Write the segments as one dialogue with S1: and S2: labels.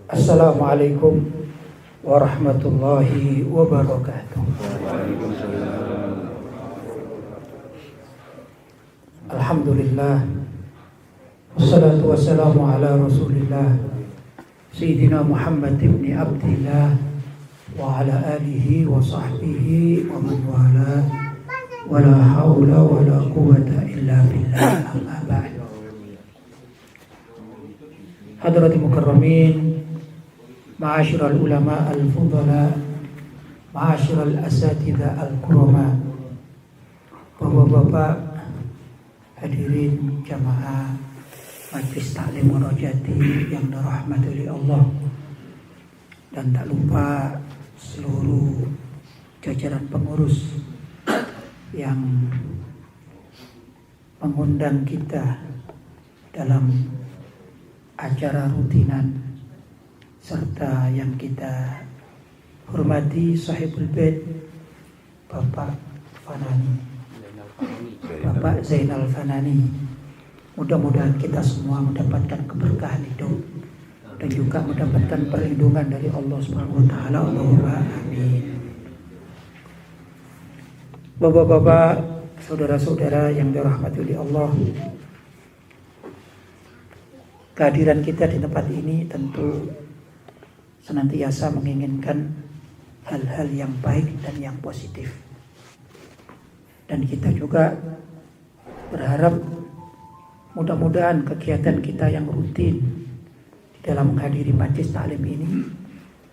S1: Assalamualaikum warahmatullahi wabarakatuh. Alhamdulillah, wassalatu wassalamu ala rasulillah Sayyidina Muhammad ibn Abdillah wa ala alihi wa sahbihi wa man wala wa la hawla wa la quwwata illa billah, amma ba'd. Hadratul mukarramin, ma'asyiral ulama al-fudala, ma'asyiral asatidzah al-kurama, bapak-bapak hadirin jamaah Majlis Taklim Monojati yang dirahmati oleh Allah, dan tak lupa seluruh jajaran pengurus yang mengundang kita dalam acara rutinan, serta yang kita hormati Sahibul Bait Bapak Fanani, Bapak Zainal Fanani. Mudah-mudahan kita semua mendapatkan keberkahan hidup dan juga mendapatkan perlindungan dari Allah Subhanahu wa taala. Allahumma amin. Bapak-bapak, saudara-saudara yang dirahmati oleh Allah, kehadiran kita di tempat ini tentu senantiasa menginginkan hal-hal yang baik dan yang positif. Dan kita juga berharap mudah-mudahan kegiatan kita yang rutin di dalam menghadiri majlis taklim ini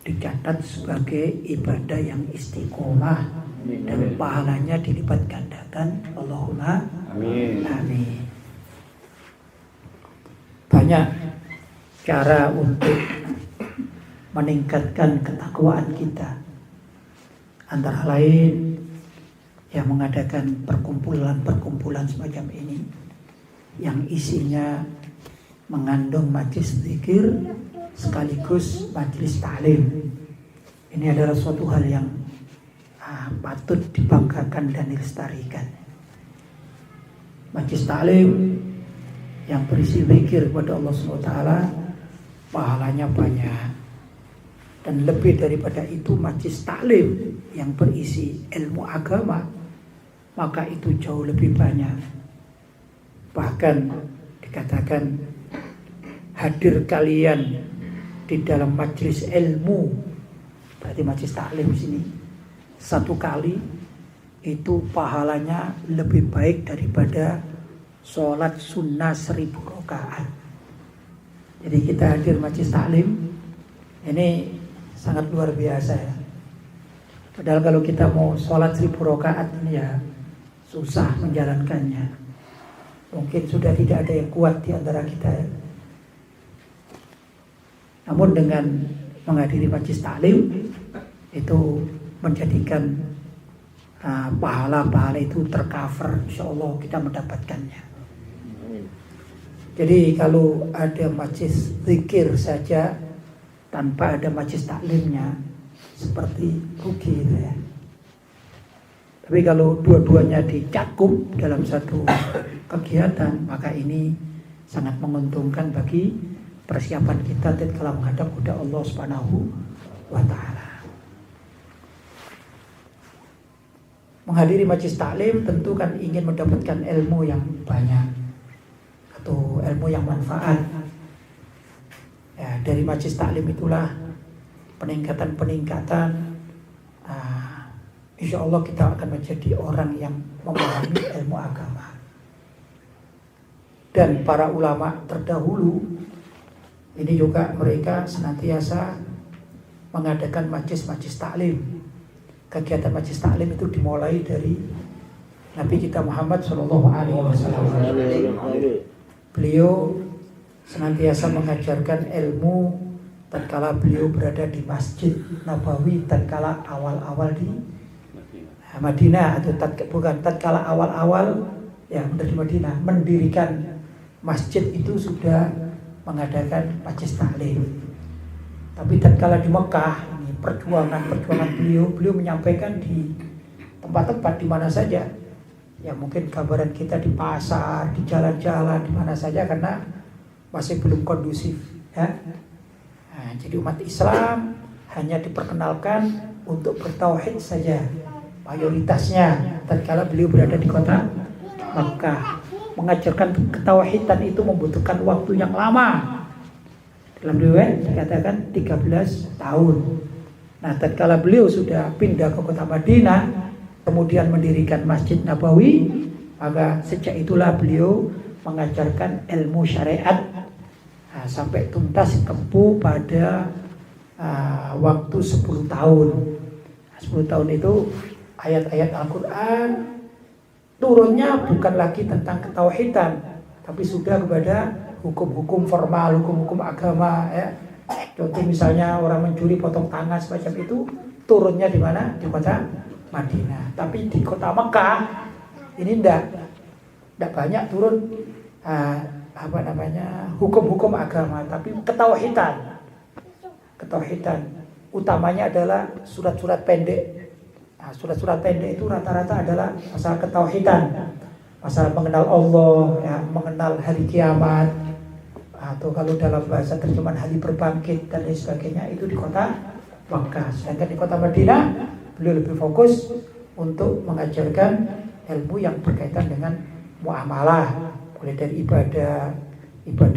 S1: dicatat sebagai ibadah yang istiqomah dan pahalanya dilipat gandakan. Allahumma amin. Amin. Banyak cara untuk meningkatkan ketakwaan kita, antara lain yang mengadakan perkumpulan-perkumpulan semacam ini yang isinya mengandung majlis zikir sekaligus majlis taklim. Ini adalah suatu hal yang patut dibanggakan dan dilestarikan. Majlis taklim yang berisi zikir kepada Allah SWT pahalanya banyak, dan lebih daripada itu majlis taklim yang berisi ilmu agama, maka itu jauh lebih banyak. Bahkan dikatakan hadir kalian di dalam majlis ilmu, berarti majlis taklim sini satu kali itu pahalanya lebih baik daripada sholat sunnah 1000 rakaat. Jadi kita hadir majlis taklim ini sangat luar biasa ya. Padahal kalau kita mau sholat 1000 rakaat ini ya susah menjalankannya. Mungkin sudah tidak ada yang kuat di antara kita ya. Namun dengan menghadiri majlis taklim itu menjadikan pahala-pahala itu tercover, insyaallah kita mendapatkannya. Jadi kalau ada majlis zikir saja tanpa ada majlis taklimnya seperti rugi gitu ya. Tapi kalau dua-duanya dicakup dalam satu kegiatan, maka ini sangat menguntungkan bagi persiapan kita tatkala menghadap kepada Allah Subhanahu wa taala. Menghadiri majlis taklim tentu kan ingin mendapatkan ilmu yang banyak atau ilmu yang manfaat. Ya, dari majlis taklim itulah peningkatan insya Allah kita akan menjadi orang yang memahami ilmu agama. Dan para ulama terdahulu ini juga mereka senantiasa mengadakan majlis-majlis taklim. Kegiatan majlis taklim itu dimulai dari Nabi kita Muhammad SAW. Beliau senantiasa mengajarkan ilmu tatkala beliau berada di Masjid Nabawi, tatkala awal-awal di Madinah, atau tatkala awal-awal ya di Madinah mendirikan masjid itu sudah mengadakan majlis taklim. Tapi tatkala di Mekah ini perjuangan beliau menyampaikan di tempat-tempat di mana saja. Ya mungkin gambaran kita di pasar, di jalan-jalan, di mana saja, karena masih belum kondusif ya. Nah, jadi umat Islam hanya diperkenalkan untuk bertauhid saja mayoritasnya tatkala beliau berada di kota Makkah. Mengajarkan ketauhidan itu membutuhkan waktu yang lama. Dalam riwayat dikatakan 13 tahun. Nah, tatkala beliau sudah pindah ke kota Madinah, kemudian mendirikan Masjid Nabawi, maka sejak itulah beliau mengajarkan ilmu syariat sampai tuntas kempu pada waktu 10 tahun. 10 tahun itu ayat-ayat Al-Quran turunnya bukan lagi tentang ketauhidan, tapi sudah kepada hukum-hukum formal, hukum-hukum agama ya. Contoh misalnya orang mencuri potong tangan semacam itu turunnya di mana? Di kota Madinah. Tapi di kota Mekah ini enggak banyak turun hukum-hukum agama, tapi ketauhidan. Ketauhidan utamanya adalah surat-surat pendek. Nah, surat-surat pendek itu rata-rata adalah masalah ketauhidan, masalah mengenal Allah, ya, mengenal hari kiamat, atau kalau dalam bahasa terjemahan hari berbangkit dan lain sebagainya itu di kota Makkah. Sedangkan di kota Madinah beliau lebih fokus untuk mengajarkan ilmu yang berkaitan dengan muamalah, mulai dari ibadah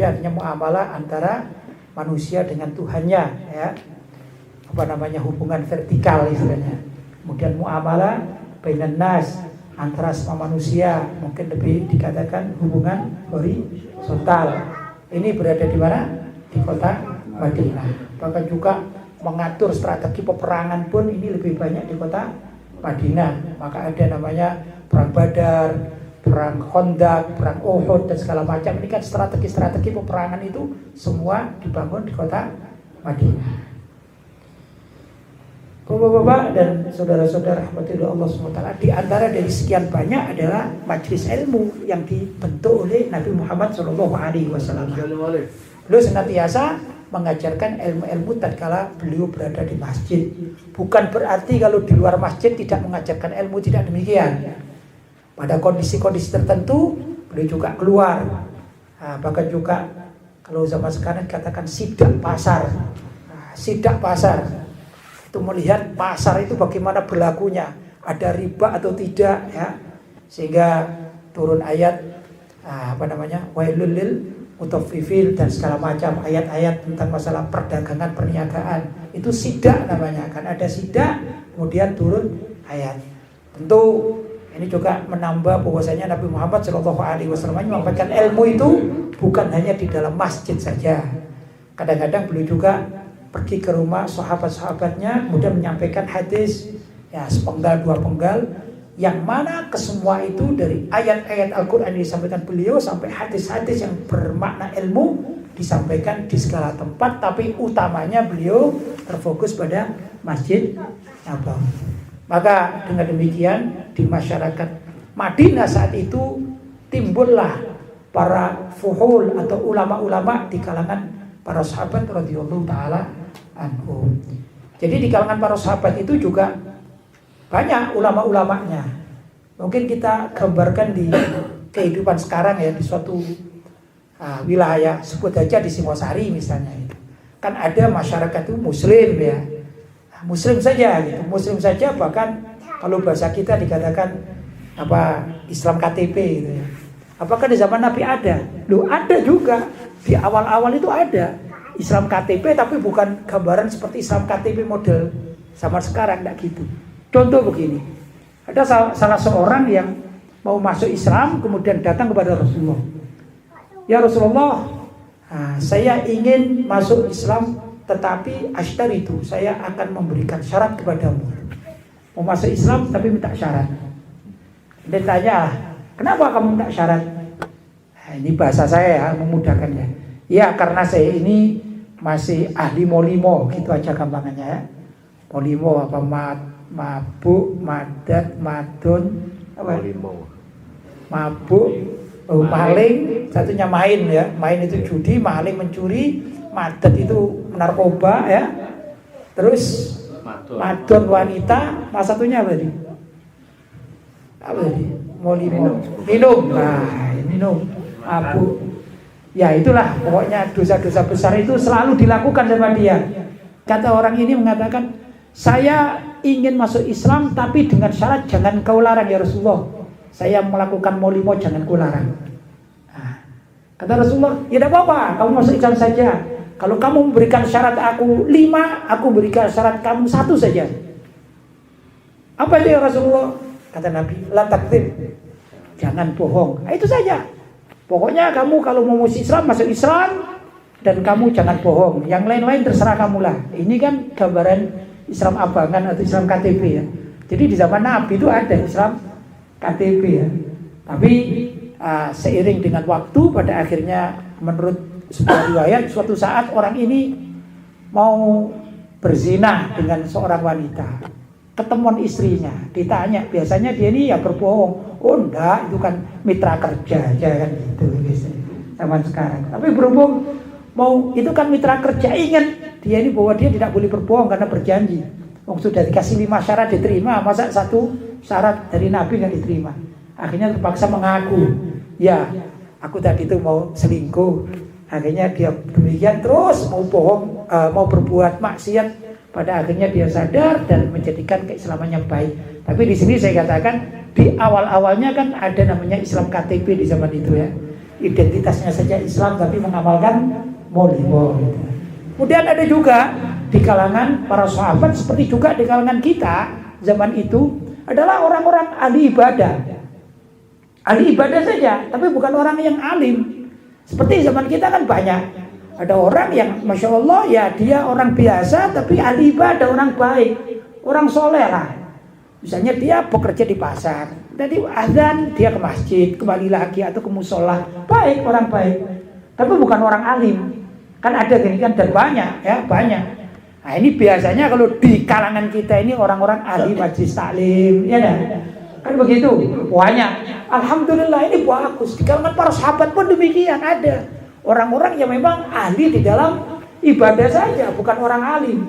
S1: artinya muamalah antara manusia dengan Tuhannya, ya, hubungan vertikal istilahnya. Kemudian muamalah bainan nas, antara semua manusia, mungkin lebih dikatakan hubungan horizontal. Ini berada di mana? Di kota Madinah. Bahkan juga mengatur strategi peperangan pun ini lebih banyak di kota Madinah. Maka ada namanya perang Badar, perang Khandaq, perang Uhud dan segala macam. Ini kan strategi-strategi peperangan itu semua dibangun di kota Madinah. Bapak-bapak dan saudara-saudara rahmatullah Allah SWT, di antara dari sekian banyak adalah majelis ilmu yang dibentuk oleh Nabi Muhammad SAW. Beliau senantiasa mengajarkan ilmu-ilmu tatkala beliau berada di masjid. Bukan berarti kalau di luar masjid tidak mengajarkan ilmu, tidak demikian. Pada kondisi-kondisi tertentu beliau juga keluar. Bahkan juga kalau zaman sekarang katakan sidak pasar. Sidak pasar itu melihat pasar itu bagaimana berlakunya, ada riba atau tidak, ya, sehingga turun ayat wailul lil mutaffifin dan segala macam ayat-ayat tentang masalah perdagangan perniagaan. Itu sidak namanya, kan ada sidak kemudian turun ayat. Tentu ini juga menambah bahwasanya Nabi Muhammad SAW menyampaikan ilmu itu bukan hanya di dalam masjid saja. Kadang-kadang beliau juga pergi ke rumah sahabat-sahabatnya, kemudian menyampaikan hadis, ya, sepenggal dua penggal, yang mana kesemua itu dari ayat-ayat Al-Quran yang disampaikan beliau sampai hadis-hadis yang bermakna ilmu disampaikan di segala tempat, tapi utamanya beliau terfokus pada Masjid Nabawi. Maka dengan demikian di masyarakat Madinah saat itu timbullah para fuhul atau ulama-ulama di kalangan para sahabat radhiyallahu taala anhum. Jadi di kalangan para sahabat itu juga banyak ulama-ulamanya. Mungkin kita gambarkan di kehidupan sekarang ya, di suatu wilayah, sebut aja di Singosari misalnya itu. Kan ada masyarakat itu muslim ya. Muslim saja gitu. Muslim saja, bahkan kalau bahasa kita dikatakan Islam KTP gitu ya. Apakah di zaman Nabi ada? Loh, ada juga. Di awal-awal itu ada Islam KTP, tapi bukan gambaran seperti Islam KTP model zaman sekarang, enggak gitu. Contoh begini, ada salah seorang yang mau masuk Islam kemudian datang kepada Rasulullah. Ya Rasulullah, saya ingin masuk Islam, tetapi ashtaritu, saya akan memberikan syarat kepadamu. Mau masuk Islam tapi minta syarat. Dia tanya, kenapa kamu minta syarat? Ini bahasa saya ya, memudahkannya. Ya karena saya ini masih ahli molimo, gitu aja gampangannya ya. Molimo apa mabuk, madat, madon, apa? Mabuk, maling, satunya main ya. Main itu judi, maling mencuri, madat itu narkoba ya. Terus madon wanita, satunya apa tadi? Apa tadi? Molimo. Minum. Nah, minum. Mabuk. Ya itulah pokoknya dosa-dosa besar itu selalu dilakukan sama dia. Kata orang ini mengatakan, saya ingin masuk Islam tapi dengan syarat jangan kau larang ya Rasulullah. Saya melakukan mau limo jangan kau larang. Nah, kata Rasulullah, ya tidak apa-apa, kamu masuk Islam saja. Kalau kamu memberikan syarat aku 5, aku berikan syarat kamu 1 saja. Apa itu ya Rasulullah? Kata Nabi, la takdzib. Jangan bohong. Nah, itu saja. Pokoknya kamu kalau mau masuk Islam, masuk Islam. Dan kamu jangan bohong. Yang lain-lain terserah kamulah. Ini kan gambaran Islam abangan atau Islam KTP ya. Jadi di zaman Nabi itu ada Islam KTP ya. Tapi seiring dengan waktu pada akhirnya menurut sebuah riwayat suatu saat orang ini mau berzina dengan seorang wanita. Ketemuan istrinya, ditanya, biasanya dia ini ya berbohong. Oh enggak, itu kan mitra kerja aja kan gitu biasanya zaman sekarang. Tapi berhubung mau itu kan mitra kerja, ingat dia ini bahwa dia tidak boleh berbohong karena berjanji. Sudah dikasih 5 syarat diterima, masa 1 syarat dari Nabi nggak diterima. Akhirnya terpaksa mengaku, ya aku tadi itu mau selingkuh. Akhirnya dia demikian terus mau bohong, mau berbuat maksiat. Pada akhirnya dia sadar dan menjadikan keislamannya baik. Tapi di sini saya katakan di awal-awalnya kan ada namanya Islam KTP di zaman itu ya. Identitasnya saja Islam tapi mengamalkan molimo. Gitu. Kemudian ada juga di kalangan para sahabat seperti juga di kalangan kita zaman itu adalah orang-orang ahli ibadah. Ahli ibadah saja, tapi bukan orang yang alim. Seperti zaman kita kan banyak. Ada orang yang Masya Allah ya dia orang biasa tapi ahli ibadah, orang baik, orang soleh lah. Misalnya dia bekerja di pasar, tadi azan dia ke masjid, kembali lagi atau ke musola, baik, orang baik. Tapi bukan orang alim. Kan ada gini kan dan banyak ya, banyak. Nah ini biasanya kalau di kalangan kita ini orang-orang ahli majlis taklim, ya kan begitu, banyak. Alhamdulillah ini bagus. Di kalangan para sahabat pun demikian ada. Orang-orang yang memang ahli di dalam ibadah saja, bukan orang alim.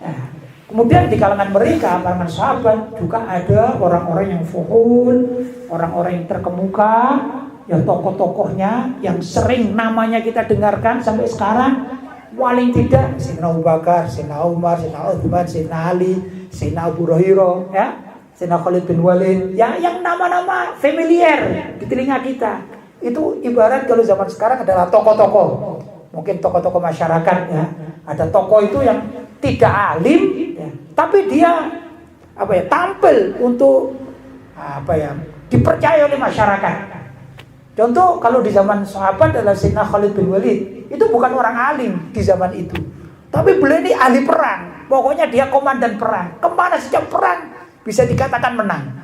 S1: Nah, kemudian di kalangan mereka, kalangan sahabat juga ada orang-orang yang fuhul, orang-orang yang terkemuka, yang tokoh-tokohnya yang sering namanya kita dengarkan sampai sekarang. Paling tidak Sayyidina Abu Bakar, Sayyidina Umar, Sayyidina Utsman, Sayyidina Ali, Sayyidina Abu Hurairah, ya, Sayyidina Khalid bin Walid, yang nama-nama familiar di telinga kita. Itu ibarat kalau zaman sekarang adalah tokoh-tokoh, mungkin tokoh-tokoh masyarakat ya. Ada tokoh itu yang tidak alim, ya, tapi dia tampil untuk dipercaya oleh masyarakat. Contoh kalau di zaman sahabat adalah Sayyidina Khalid bin Walid, itu bukan orang alim di zaman itu, tapi beliau ini ahli perang. Pokoknya dia komandan perang, kemana saja perang bisa dikatakan menang.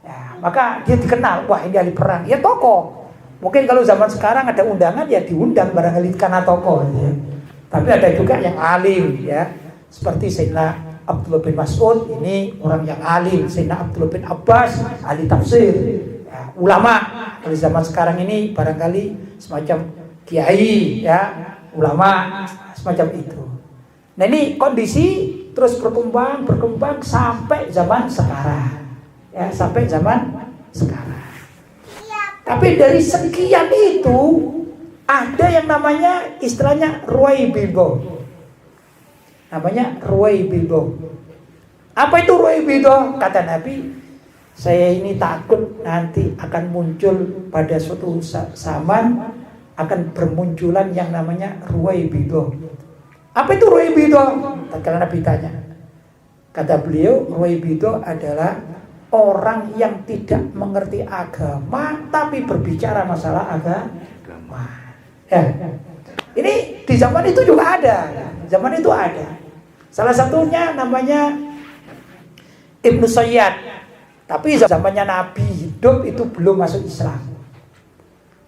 S1: Ya, maka dia dikenal, wah ini ahli perang, ya tokoh. Mungkin kalau zaman sekarang ada undangan ya diundang barangkali karena tokoh ya. Tapi ada juga yang alim ya. Seperti Sayyidina Abdullah bin Mas'ud, ini orang yang alim. Sayyidina Abdullah bin Abbas, ahli tafsir ya, ulama. Kalau zaman sekarang ini barangkali semacam kiai ya, ulama semacam itu. Nah ini kondisi terus berkembang sampai zaman sekarang ya, sampai zaman sekarang. Tapi dari sekian itu ada yang namanya istilahnya ruwaibidah. Namanya ruwaibidah. Apa itu ruwaibidah? Kata Nabi, saya ini takut nanti akan muncul pada suatu zaman akan bermunculan yang namanya ruwaibidah. Apa itu ruwaibidah? Karena Nabi tanya. Kata beliau, ruwaibidah adalah orang yang tidak mengerti agama tapi berbicara masalah agama. Ya. Ini di zaman itu juga ada. Zaman itu ada. Salah satunya namanya Ibnu Sayyad. Tapi zamannya Nabi hidup itu belum masuk Islam.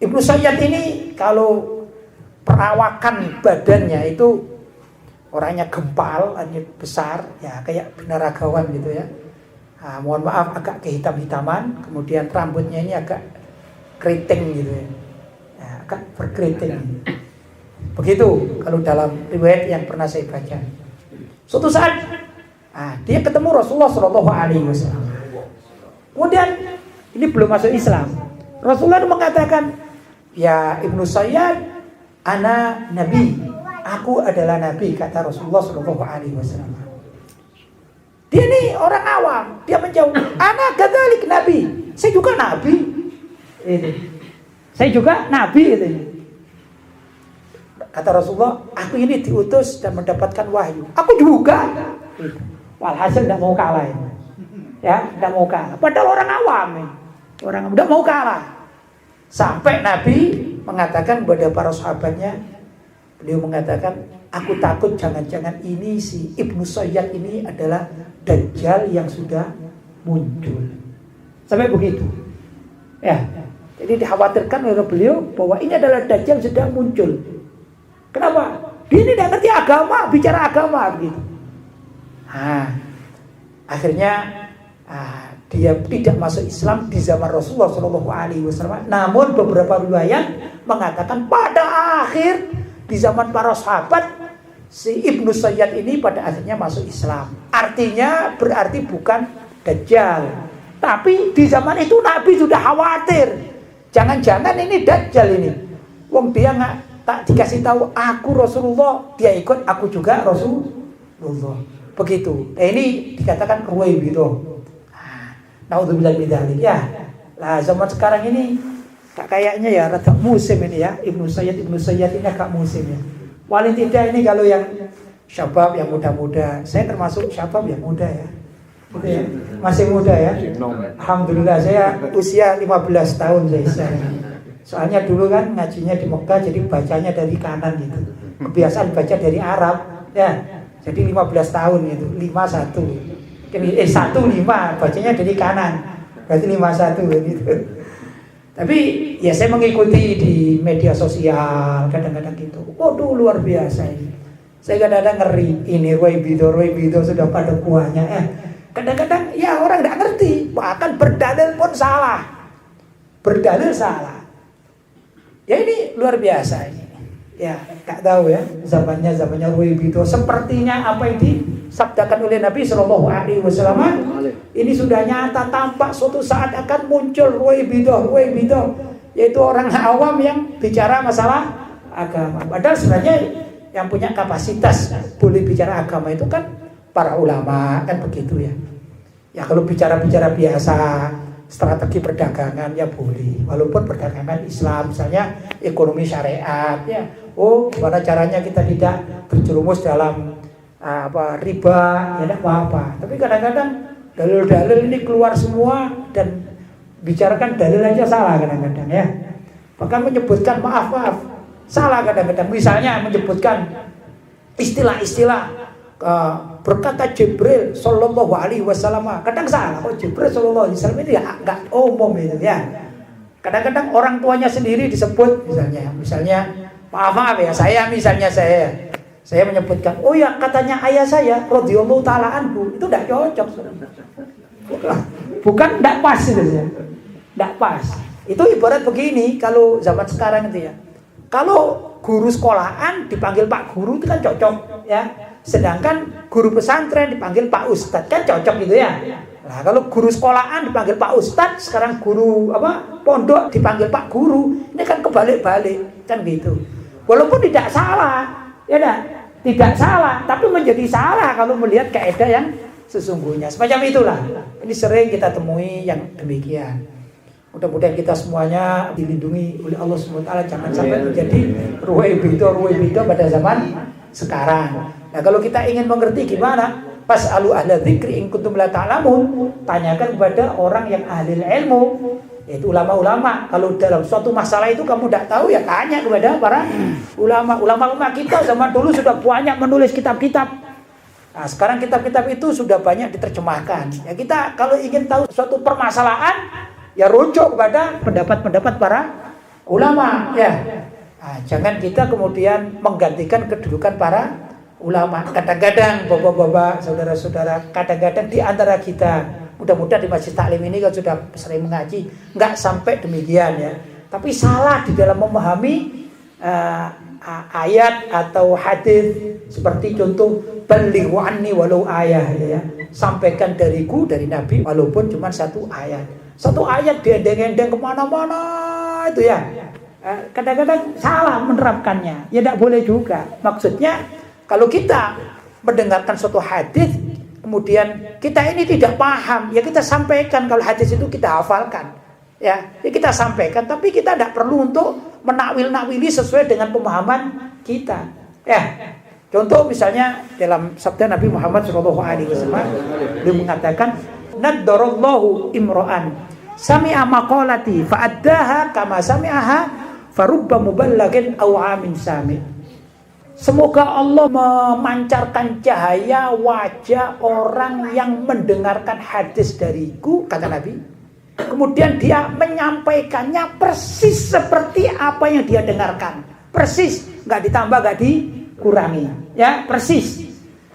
S1: Ibnu Sayyad ini kalau perawakan badannya itu orangnya gempal, besar, ya kayak binaragawan gitu ya. Nah, mohon maaf agak kehitam-hitaman, kemudian rambutnya ini agak keriting gitu ya, agak berkeriting. Begitu kalau dalam riwayat yang pernah saya baca. Suatu saat, dia ketemu Rasulullah SAW. Kemudian ini belum masuk Islam. Rasulullah mengatakan, ya Ibnu Sayyad, ana nabi, aku adalah nabi, kata Rasulullah Shallallahu Alaihi Wasallam. Dia ini orang awam, dia menjawab, ana kadzalik nabi, saya juga nabi. Saya juga nabi itu. Kata Rasulullah, aku ini diutus dan mendapatkan wahyu. Aku juga. Walhasil tidak mau kalah. Ya, tidak mau kalah. Padahal orang awam, orang tidak mau kalah. Sampai Nabi mengatakan kepada para sahabatnya, beliau mengatakan, aku takut jangan-jangan ini si Ibnu Sayyad ini adalah Dajjal yang sudah muncul. Sampai begitu. Ya. Jadi dikhawatirkan oleh beliau bahwa ini adalah Dajjal yang sudah muncul. Kenapa? Dia ini tidak ngerti agama, bicara agama begitu. Akhirnya dia tidak masuk Islam di zaman Rasulullah SAW. Namun beberapa riwayat mengatakan pada akhir di zaman para sahabat si Ibnu Sayyad ini pada akhirnya masuk Islam. Artinya berarti bukan Dajjal. Tapi di zaman itu Nabi sudah khawatir. Jangan-jangan ini Dajjal ini. Wong dia nggak tak dikasih tahu aku Rasulullah, dia ikut aku juga Rasulullah. Begitu. Ini dikatakan ruwaibidah. Naudzubillah min dzalik ya. Lah zaman sekarang ini kayaknya ya rada musim ini ya. Ibnu Sayyad ini agak musim ya. Paling tidak ini kalau yang syabab yang muda-muda, saya termasuk syabab yang muda ya. Gitu ya. Masih muda ya. Alhamdulillah saya usia 15 tahun saya. Soalnya dulu kan ngajinya di Mekah, jadi bacanya dari kanan gitu. Kebiasaan baca dari Arab, ya. Jadi 15 tahun gitu, 51. 15 bacanya dari kanan. Berarti 51 gitu. Tapi ya saya mengikuti di media sosial kadang-kadang gitu. Waduh luar biasa ini. Saya kadang-kadang ngeri, ini ruwaibidah sudah pada buahnya. Kadang-kadang ya orang enggak ngerti, bahkan berdalil pun salah. Berdalil salah. Ya ini luar biasa ini. Ya, tak tahu ya, zamannya ruwaibidah. Sepertinya apa yang disabdakan oleh Nabi Shallallahu Alaihi Wasallam ini sudah nyata, tampak suatu saat akan muncul ruwaibidah, yaitu orang awam yang bicara masalah agama. Padahal sebenarnya yang punya kapasitas boleh bicara agama itu kan para ulama, kan begitu ya. Ya kalau bicara-bicara biasa strategi perdagangan ya boleh, walaupun perdagangan Islam misalnya ekonomi syariat ya, gimana caranya kita tidak berjerumus dalam riba ya tidak apa-apa. Tapi kadang-kadang dalil-dalil ini keluar semua dan bicarakan dalil aja salah kadang-kadang ya, bahkan menyebutkan maaf salah kadang-kadang, misalnya menyebutkan istilah-istilah berkata Jibril Sallallahu Alaihi Wasallam, kadang salah. Jibril Sallallahu Alaihi Wasallam ini nggak umum itu ya. Kadang-kadang orang tuanya sendiri disebut misalnya maaf ya, saya menyebutkan, oh ya katanya ayah saya radhiyallahu taala anhu, itu tidak cocok. Bukan tidak pas itu ya, tidak pas. Itu ibarat begini kalau zaman sekarang itu ya. Kalau guru sekolahan dipanggil Pak Guru itu kan cocok ya. Sedangkan guru pesantren dipanggil Pak Ustadz kan cocok gitu ya. Nah kalau guru sekolahan dipanggil Pak Ustadz, sekarang guru pondok dipanggil Pak Guru, ini kan kebalik-balik kan gitu. Walaupun tidak salah, ya tidak salah, tapi menjadi salah kalau melihat kaidah yang sesungguhnya. Semacam itulah. Ini sering kita temui yang demikian. Mudah-mudahan kita semuanya dilindungi oleh Allah SWT, jangan sampai menjadi ruwaibidah pada zaman sekarang. Nah kalau kita ingin mengerti gimana, fas'alu ahla dzikri in kuntum la ta'lamun, tanyakan kepada orang yang ahli ilmu, yaitu ulama-ulama. Kalau dalam suatu masalah itu kamu tidak tahu ya tanya kepada para ulama. Ulama-ulama kita zaman dulu sudah banyak menulis kitab-kitab. Nah sekarang kitab-kitab itu sudah banyak diterjemahkan. Ya kita kalau ingin tahu suatu permasalahan ya rujuk kepada pendapat-pendapat para ulama ya. Nah, jangan kita kemudian menggantikan kedudukan para ulama. Kadang-kadang bapak-bapak, saudara-saudara, kadang-kadang di antara kita, mudah-mudahan di Masjid Taklim ini kan sudah sering mengaji, nggak sampai demikian ya. Tapi salah di dalam memahami ayat atau hadis, seperti contoh balighu anni walau ayah ya. Sampaikan dariku dari Nabi walaupun cuma satu ayat. Satu ayat diendeng-endeng kemana-mana itu ya. Kadang-kadang salah menerapkannya. Ya tidak boleh juga. Maksudnya kalau kita mendengarkan suatu hadis, kemudian kita ini tidak paham, ya kita sampaikan. Kalau hadis itu kita hafalkan, ya kita sampaikan. Tapi kita tidak perlu untuk menakwil-nakwili sesuai dengan pemahaman kita. Ya, contoh misalnya dalam sabda Nabi Muhammad SAW, dia mengatakan, "Naddarallahu imro'an sami'a maqalati fa'addaha kama sami'aha farubba muballagin aw amin sami." Semoga Allah memancarkan cahaya wajah orang yang mendengarkan hadis dariku, kata Nabi. Kemudian dia menyampaikannya persis seperti apa yang dia dengarkan. Persis, nggak ditambah, nggak dikurangi. Ya, persis.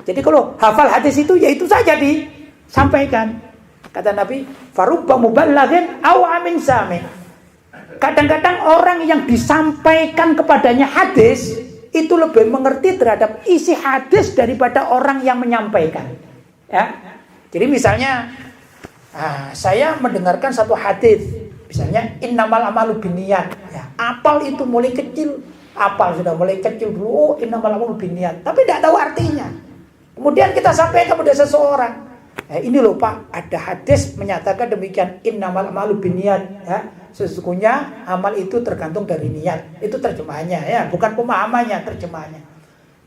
S1: Jadi kalau hafal hadis itu, ya itu saja disampaikan. Kata Nabi, farubba muballagin aw amin sami. Kadang-kadang orang yang disampaikan kepadanya hadis itu lebih mengerti terhadap isi hadis daripada orang yang menyampaikan. Ya, jadi misalnya saya mendengarkan satu hadis, misalnya innamal amalu binniyat. Ya, apal itu mulai kecil, apal sudah mulai kecil dulu. Oh, innamal amalu binniyat, tapi tidak tahu artinya. Kemudian kita sampaikan kepada seseorang, ini loh Pak, ada hadis menyatakan demikian, innamal amalu binniyat. Ya, sesungguhnya amal itu tergantung dari niat. Itu terjemahannya, ya, bukan pemahamannya, terjemahannya.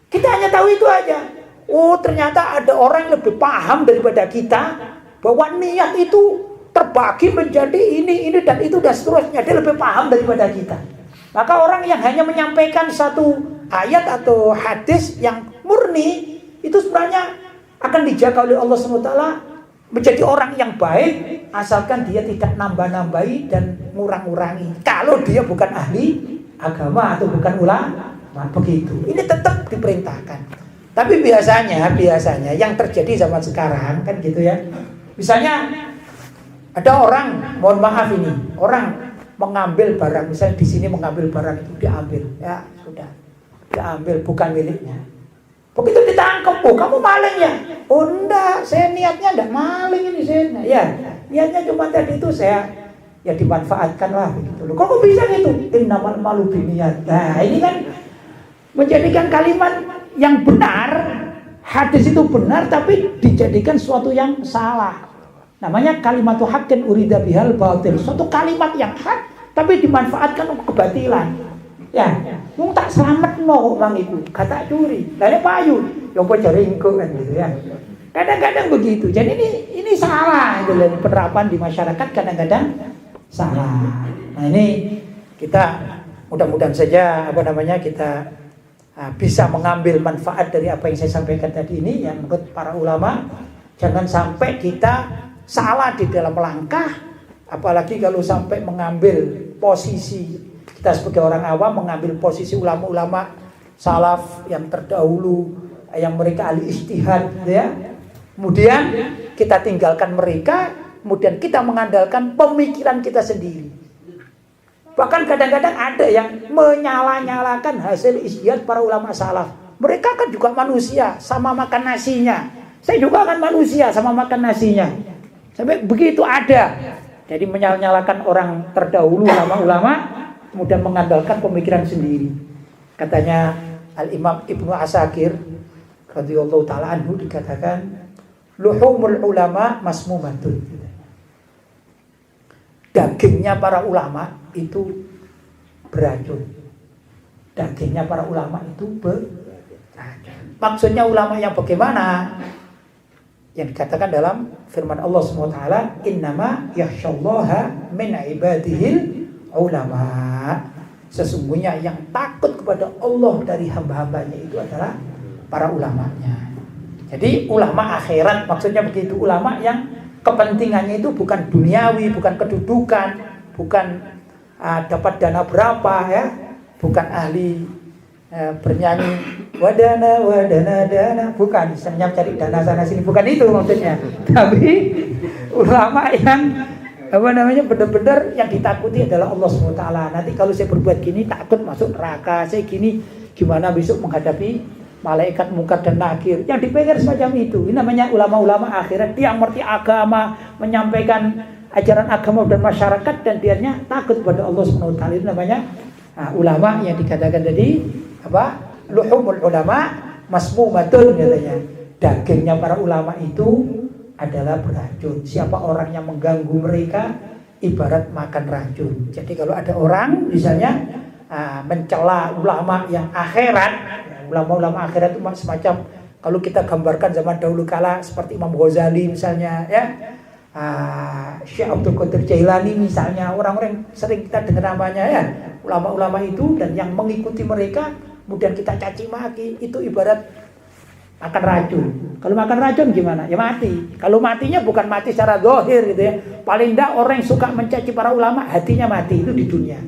S1: Kita hanya tahu itu aja. Oh, ternyata ada orang yang lebih paham daripada kita bahwa niat itu terbagi menjadi ini dan itu dan seterusnya. Dia lebih paham daripada kita. Maka orang yang hanya menyampaikan satu ayat atau hadis yang murni, itu sebenarnya akan dijaga oleh Allah SWT menjadi orang yang baik, asalkan dia tidak nambah-nambahi dan ngurang-ngurangi. Kalau dia bukan ahli agama atau bukan ulama, begitu. Ini tetap diperintahkan. Tapi biasanya yang terjadi zaman sekarang kan gitu ya. Misalnya ada orang, mohon maaf ini, orang mengambil barang, misalnya di sini mengambil barang itu diambil, ya sudah, diambil bukan miliknya. Begitu ditangkap, oh kamu maling ya? Oh enggak, saya niatnya enggak maling ini saya. Ya, niatnya cuma tadi itu saya ya dimanfaatkan lah begitu loh. Kok bisa gitu? Innamal malu binniyat. Nah, ini kan menjadikan kalimat yang benar, hadis itu benar tapi dijadikan suatu yang salah. Namanya kalimatu haqqin urida bihal batil. Suatu kalimat yang hak tapi dimanfaatkan untuk kebatilan. Ya, wong tak selametno orang itu, kata curi. Lah payu, yo pejaringku kan gitu ya. Kadang-kadang begitu. Jadi ini salah itu penerapan di masyarakat kadang-kadang salah. Nah, ini kita mudah-mudahan saja kita bisa mengambil manfaat dari apa yang saya sampaikan tadi ini yang menurut para ulama. Jangan sampai kita salah di dalam langkah, apalagi kalau sampai mengambil posisi. Kita sebagai orang awam mengambil posisi ulama-ulama salaf yang terdahulu, yang mereka ahli ijtihad, ya. Kemudian kita tinggalkan mereka, kemudian kita mengandalkan pemikiran kita sendiri. Bahkan kadang-kadang ada yang menyala-nyalakan hasil ijtihad para ulama salaf. Mereka kan juga manusia, sama makan nasinya. Saya juga kan manusia, sama makan nasinya. Sampai begitu ada. Jadi menyala-nyalakan orang terdahulu, ulama-ulama, kemudian mengandalkan pemikiran sendiri. Katanya Al-Imam Ibnu Asakir radhiyallahu taala anhu dikatakan luhumul ulama masmumatun. Dagingnya para ulama itu beracun. Dagingnya para ulama itu beracun. Maksudnya ulama yang bagaimana? Yang dikatakan dalam firman Allah SWT, innama yakhsyallaha min ibadihil ulama. Sesungguhnya yang takut kepada Allah dari hamba-hambanya itu adalah para ulamanya. Jadi ulama akhirat maksudnya begitu, ulama yang kepentingannya itu bukan duniawi, bukan kedudukan, bukan dapat dana berapa ya, bukan ahli bernyanyi wadana dana, bukan misalnya cari dana sana sini, bukan itu maksudnya. Tapi ulama yang benar-benar yang ditakuti adalah Allah SWT. Nanti kalau saya berbuat gini takut masuk neraka, saya gini gimana besok menghadapi malaikat mungkar dan nakir. Yang dipikir semacam itu. Ini namanya ulama-ulama akhirat, dia mengerti agama, menyampaikan ajaran agama dan masyarakat, dan dianya takut pada Allah SWT. Itu namanya Nah, ulama yang dikatakan tadi apa? Luhumul ulama masmumatun katanya. Dagingnya para ulama itu adalah beracun. Siapa orang yang mengganggu mereka ibarat makan racun. Jadi kalau ada orang misalnya mencela ulama yang akhirat, ulama-ulama akhirat itu semacam kalau kita gambarkan zaman dahulu kala seperti Imam Ghazali misalnya ya, Syekh Abdul Qadir Jailani misalnya, orang-orang sering kita dengar namanya ya, ulama-ulama itu, dan yang mengikuti mereka kemudian kita caci maki, itu ibarat makan racun. Kalau makan racun gimana? Ya mati. Kalau matinya bukan mati secara zahir gitu ya. Paling tidak orang yang suka mencaci para ulama hatinya mati, itu di dunia.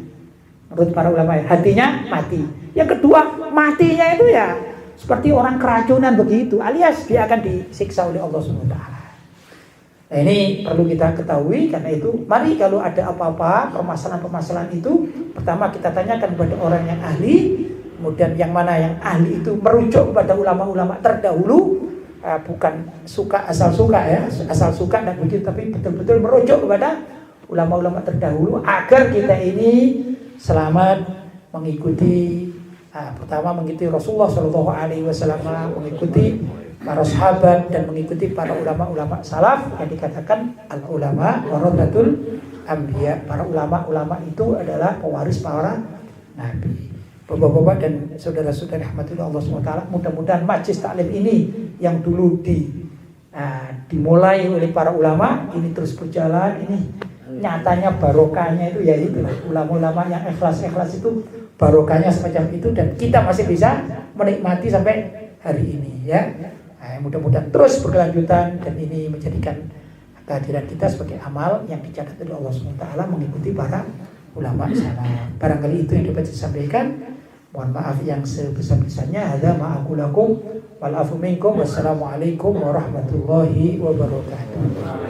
S1: Menurut para ulama hatinya mati. Yang kedua, matinya itu ya seperti orang keracunan begitu, alias dia akan disiksa oleh Allah SWT. Nah, ini perlu kita ketahui. Karena itu mari kalau ada apa-apa permasalahan-permasalahan itu, pertama kita tanyakan kepada orang yang ahli. Kemudian yang mana yang ahli itu merujuk kepada ulama-ulama terdahulu, bukan suka asal suka ya, asal suka dan begitu, tapi betul-betul merujuk kepada ulama-ulama terdahulu agar kita ini selamat mengikuti pertama mengikuti Rasulullah SAW, mengikuti para sahabat dan mengikuti para ulama-ulama salaf yang dikatakan al-ulama warathatul anbiya. Para ulama-ulama itu adalah pewaris para nabi. Bapak-bapak dan saudara-saudari rahmatullah Allah SWT, mudah-mudahan majlis taklim ini yang dulu dimulai oleh para ulama ini terus berjalan. Ini nyatanya barokahnya itu ya itulah, ulama-ulama yang ikhlas-ikhlas itu barokahnya semacam itu, dan kita masih bisa menikmati sampai hari ini ya. Mudah-mudahan terus berkelanjutan, dan ini menjadikan kehadiran kita sebagai amal yang dicatat oleh Allah SWT mengikuti para ulama salaf. Barangkali itu yang dapat disampaikan. Mohon maaf yang sebesar-besarnya. Hadza ma aqulu lakum wal afu minkum. Wassalamualaikum warahmatullahi wabarakatuh.